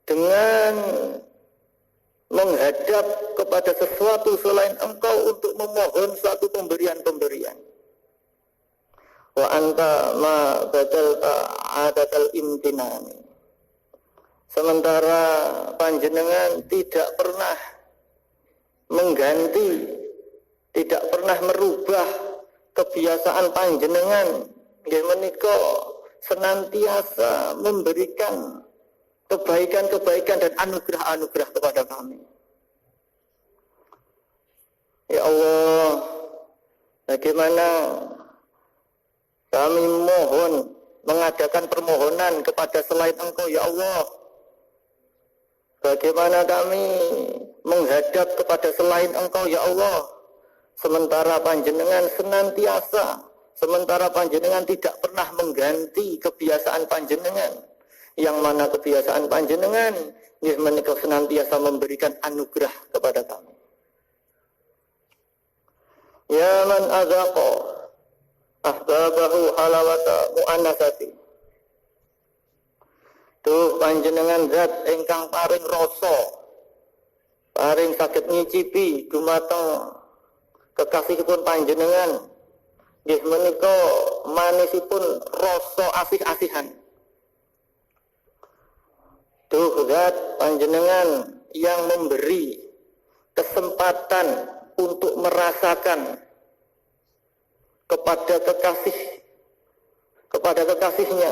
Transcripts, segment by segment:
dengan menghadap kepada sesuatu selain engkau untuk memohon suatu pemberian-pemberian. Wa anta ma badalta adatal imtinani. Sementara panjenengan tidak pernah mengganti, tidak pernah merubah kebiasaan panjenengan nggih menika senantiasa memberikan kebaikan-kebaikan dan anugerah-anugerah kepada kami. Ya Allah, bagaimana kami mohon mengadakan permohonan kepada selain Engkau, ya Allah. Bagaimana kami menghadap kepada selain Engkau, ya Allah. Sementara panjenengan senantiasa, sementara panjenengan tidak pernah mengganti kebiasaan panjenengan. Yang mana kebiasaan panjenengan menika senantiasa memberikan anugerah kepada kami. Ya man azaqa ahbabahu halawata mu'annasati. Tuh panjenengan zat ingkang paring rasa, paring saged nyicipi dumateng kekasihipun panjenengan. Nggih menika manisipun rasa asih-asihan. Tuh zat panjenengan yang memberi kesempatan untuk merasakan kepada kekasihnya,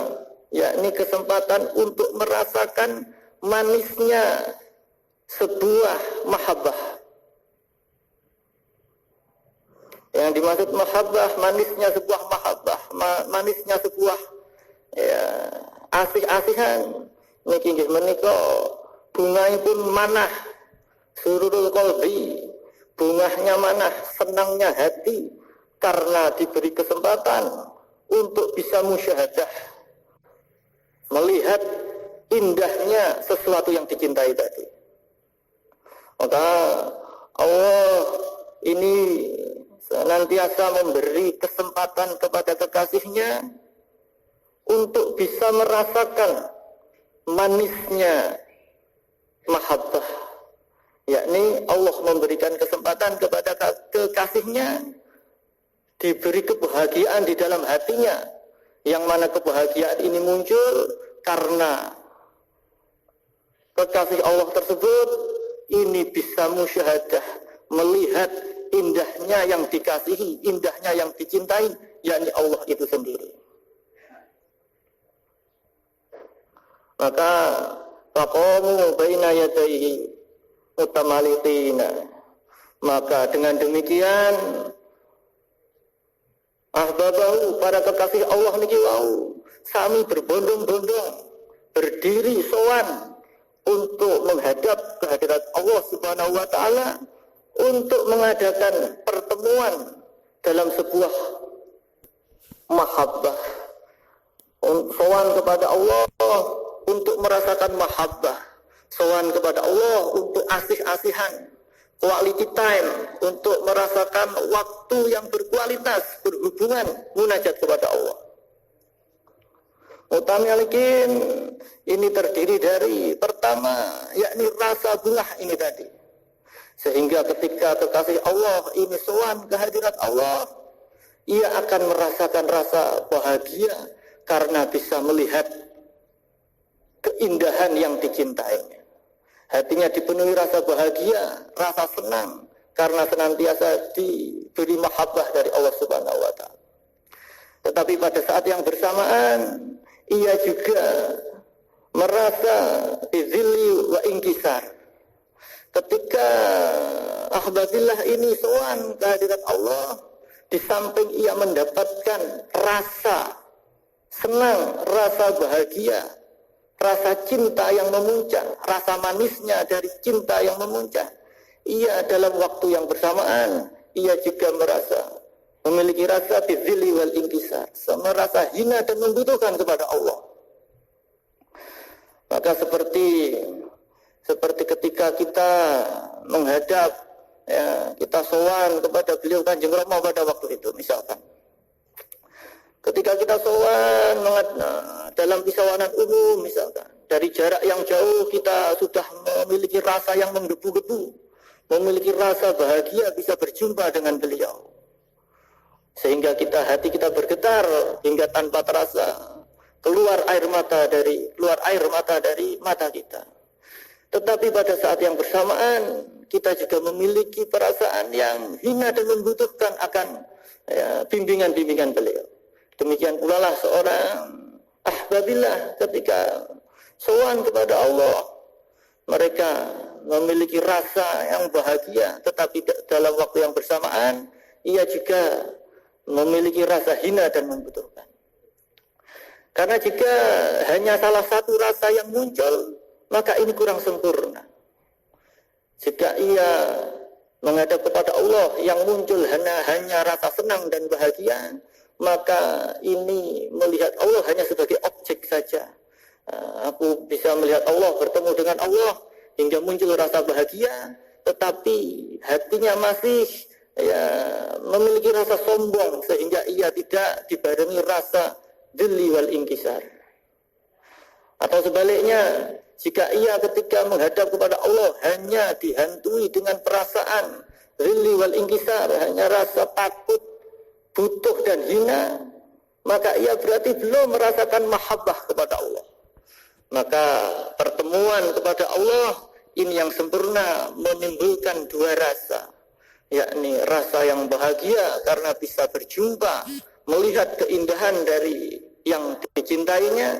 yakni kesempatan untuk merasakan manisnya sebuah mahabbah. Yang dimaksud mahabbah, manisnya sebuah mahabbah, manisnya sebuah asih-asihan. Niki nggih menika bungahipun manah sururul qalbi, bungahnya manah, senangnya hati karena diberi kesempatan untuk bisa musyahadah, melihat indahnya sesuatu yang dicintai tadi. Maka Allah ini senantiasa memberi kesempatan kepada kekasihnya untuk bisa merasakan manisnya mahabbah, yakni Allah memberikan kesempatan kepada kekasihnya diberi kebahagiaan di dalam hatinya, yang mana kebahagiaan ini muncul karena kekasih Allah tersebut ini bisa musyahadah, melihat indahnya yang dikasihi, indahnya yang dicintai, yakni Allah itu sendiri. Maka faqamu baina yadayhi mutamaliqina. Maka dengan demikian ahbabahu, para kekasih Allah niki wau sami berbondong-bondong berdiri sowan untuk menghadap kehadirat Allah Subhanahu wa taala, untuk mengadakan pertemuan dalam sebuah mahabbah, sowan kepada Allah untuk merasakan mahabbah, sowan kepada Allah untuk asih-asihan, quality time, untuk merasakan waktu yang berkualitas, berhubungan, munajat kepada Allah. Mutamalikin ini terdiri dari pertama, yakni rasa bungah ini tadi. Sehingga ketika kekasih Allah ini sowan kehadirat Allah, ia akan merasakan rasa bahagia karena bisa melihat keindahan yang dicintainya. Hatinya dipenuhi rasa bahagia, rasa senang karena senantiasa diberi mahabbah dari Allah Subhanahu wa taala. Tetapi pada saat yang bersamaan ia juga merasa bizilli wa inkisar. Ketika ahbabillah ini sowan kehadirat Allah, di samping ia mendapatkan rasa senang, rasa bahagia, rasa cinta yang memuncak, rasa manisnya dari cinta yang memuncak, ia dalam waktu yang bersamaan ia juga memiliki rasa bizilli wal inkisar, merasa hina dan membutuhkan kepada Allah. Maka seperti ketika kita menghadap, kita sowan kepada beliau Kanjeng Rama pada waktu itu, misalkan ketika kita sowan dalam pisawanan umum, misalkan dari jarak yang jauh kita sudah memiliki rasa yang menggebu-gebu, memiliki rasa bahagia bisa berjumpa dengan beliau. Sehingga hati kita bergetar hingga tanpa terasa keluar air mata dari mata kita. Tetapi pada saat yang bersamaan kita juga memiliki perasaan yang hina dan membutuhkan akan bimbingan-bimbingan beliau. Demikian pula lah seorang ahbabillah ketika sowan kepada Allah, mereka memiliki rasa yang bahagia, tetapi dalam waktu yang bersamaan ia juga memiliki rasa hina dan membutuhkan. Karena jika hanya salah satu rasa yang muncul, maka ini kurang sempurna. Jika ia menghadap kepada Allah yang muncul hanya rasa senang dan bahagia, maka ini melihat Allah hanya sebagai objek saja. Aku bisa melihat Allah, bertemu dengan Allah hingga muncul rasa bahagia, tetapi hatinya masih memiliki rasa sombong sehingga ia tidak dibarengi rasa dzilli wal inkisar. Atau sebaliknya, jika ia ketika menghadap kepada Allah hanya dihantui dengan perasaan dzilli wal inkisar, hanya rasa takut, butuh dan hina, maka ia berarti belum merasakan mahabbah kepada Allah. Maka pertemuan kepada Allah ini yang sempurna menimbulkan dua rasa, yakni rasa yang bahagia karena bisa berjumpa, melihat keindahan dari yang dicintainya,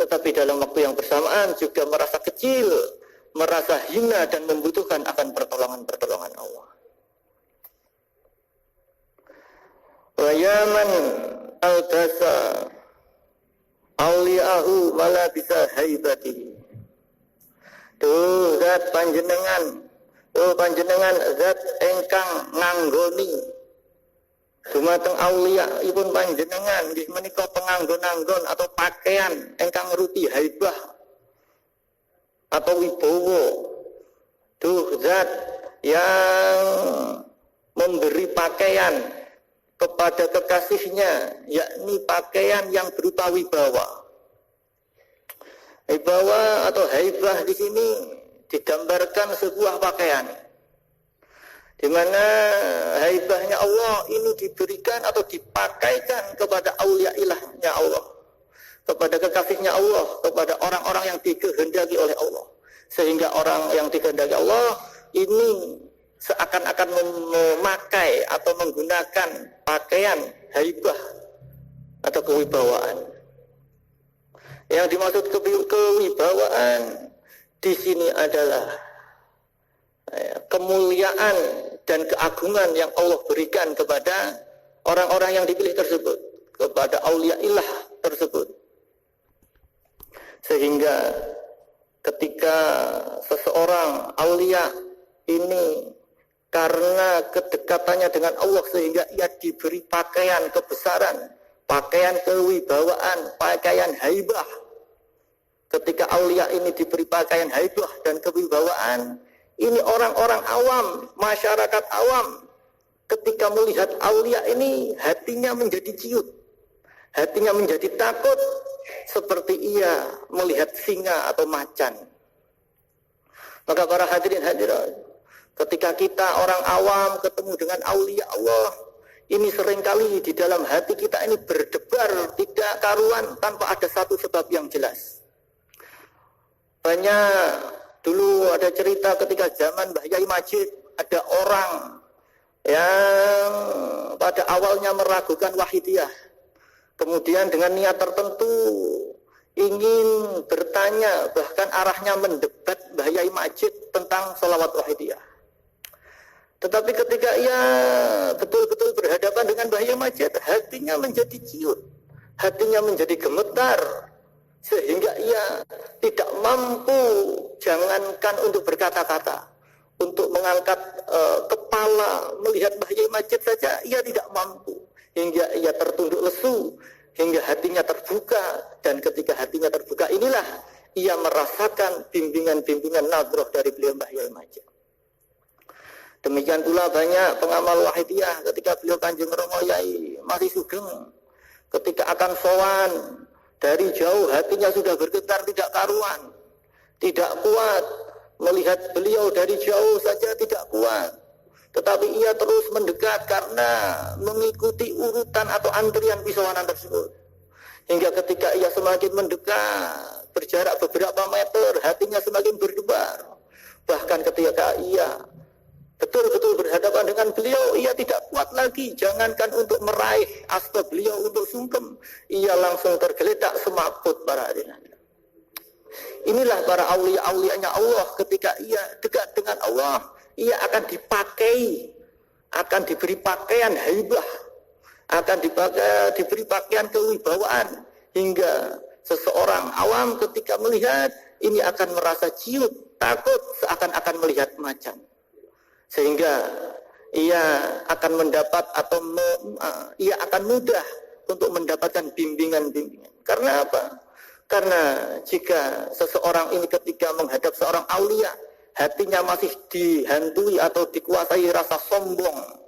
tetapi dalam waktu yang bersamaan juga merasa kecil, merasa hina dan membutuhkan akan pertolongan-pertolongan Allah. Wa yaman al-basa awliyahu malabisa haibati. Duh zat panjenengan, panjenengan zat engkang nganggoni dumateng aulia ipun panjenengan nggih menika penganggon-anggon atau pakaian engkang rupi haibah atau wibowo. Duh zat yang memberi pakaian kepada kekasihnya, yakni pakaian yang berupa wibawa. Wibawa atau haibah di sini digambarkan sebuah pakaian, di mana haibahnya Allah ini diberikan atau dipakaikan kepada aulia ilahnya Allah, kepada kekasihnya Allah, kepada orang-orang yang dikehendaki oleh Allah. Sehingga orang yang dikehendaki Allah ini seakan-akan memakai atau menggunakan pakaian haibah atau kewibawaan. Yang dimaksud kewibawaan di sini adalah kemuliaan dan keagungan yang Allah berikan kepada orang-orang yang dipilih tersebut, kepada aulia ilah tersebut. Sehingga ketika seseorang aulia ini karena kedekatannya dengan Allah sehingga ia diberi pakaian kebesaran, pakaian kewibawaan, pakaian haibah. Ketika aulia ini diberi pakaian haibah dan kewibawaan, ini orang-orang awam, masyarakat awam, ketika melihat aulia ini hatinya menjadi ciut, hatinya menjadi takut, seperti ia melihat singa atau macan. Maka para hadirin hadirat, ketika kita orang awam ketemu dengan aulia Allah, ini seringkali di dalam hati kita ini berdebar tidak karuan tanpa ada satu sebab yang jelas. Banyak dulu ada cerita ketika zaman Mbah Yai Majid, ada orang yang pada awalnya meragukan wahidiyah, kemudian dengan niat tertentu ingin bertanya, bahkan arahnya mendebat Mbah Yai Majid tentang sholawat wahidiyah. Tetapi ketika ia betul-betul berhadapan dengan Mbah Yai Majid, hatinya menjadi ciut, hatinya menjadi gemetar, sehingga ia tidak mampu, jangankan untuk berkata-kata, untuk mengangkat kepala melihat Mbah Yai Majid saja ia tidak mampu, hingga ia tertunduk lesu, hingga hatinya terbuka. Dan ketika hatinya terbuka inilah ia merasakan bimbingan-bimbingan nadroh dari beliau Mbah Yai Majid. Demikian pula banyak pengamal wahidiyah ketika beliau Kanjeng Romo Yai masih sugeng, ketika akan sowan Dari jauh hatinya sudah bergetar tidak karuan, tidak kuat. Melihat beliau dari jauh saja tidak kuat. Tetapi ia terus mendekat karena mengikuti urutan atau antrian pisauanan tersebut. Hingga ketika ia semakin mendekat, berjarak beberapa meter, hatinya semakin berdebar. Bahkan ketika ia betul-betul berhadapan dengan beliau, ia tidak kuat lagi. Jangankan untuk meraih asta beliau untuk sungkem, ia langsung tergeletak semaput para hadirin. Inilah para aulia-aulianya Allah. Ketika ia dekat dengan Allah, ia akan dipakai, akan diberi pakaian haibah, akan diberi pakaian kewibawaan, hingga seseorang awam ketika melihat ini akan merasa ciut, takut, seakan-akan melihat macan. Sehingga ia akan mendapat atau ia akan mudah untuk mendapatkan bimbingan-bimbingan. Karena apa? Karena jika seseorang ini ketika menghadap seorang aulia, hatinya masih dihantui atau dikuasai rasa sombong,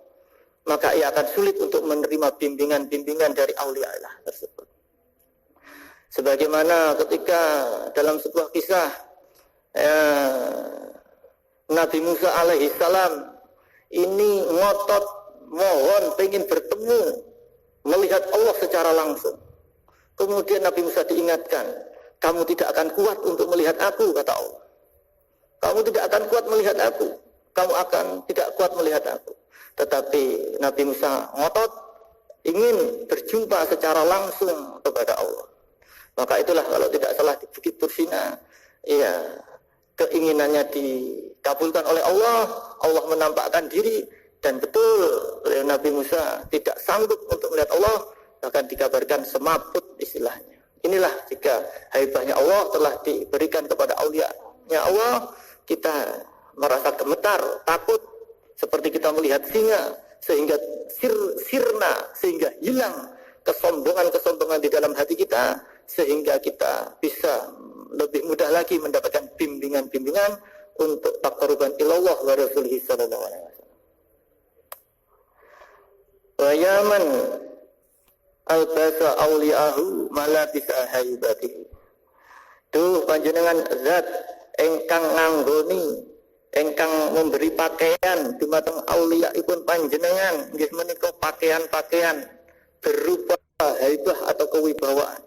maka ia akan sulit untuk menerima bimbingan-bimbingan dari aulia Allah tersebut. Sebagaimana ketika dalam sebuah kisah Nabi Musa alaihi salam ini ngotot mohon pengen bertemu melihat Allah secara langsung. Kemudian Nabi Musa diingatkan, kamu tidak akan kuat untuk melihat aku, kata Allah. Kamu tidak akan kuat melihat aku. Kamu akan tidak kuat melihat aku. Tetapi Nabi Musa ngotot ingin berjumpa secara langsung kepada Allah. Maka itulah kalau tidak salah di Bukit Tursina, ya keinginannya dikabulkan oleh Allah. Allah menampakkan diri dan betul Nabi Musa tidak sanggup untuk melihat Allah. Akan dikabarkan semaput istilahnya. Inilah jika haibahnya Allah telah diberikan kepada aulia-Nya Allah, kita merasa gemetar, takut, seperti kita melihat singa, sehingga sirna, sehingga hilang kesombongan-kesombongan di dalam hati kita, sehingga kita bisa lebih mudah lagi mendapatkan bimbingan-bimbingan untuk taqarruban ilallah wa rasulihi sallallahu alaihi wasallam. Wa yaman albasa auliahu malabisa haibatihi. Duh panjenengan zat engkang nganggoni, engkang memberi pakaian dumateng auliaipun panjenengan, nggih menika pakaian-pakaian berupa haibah atau kewibawaan.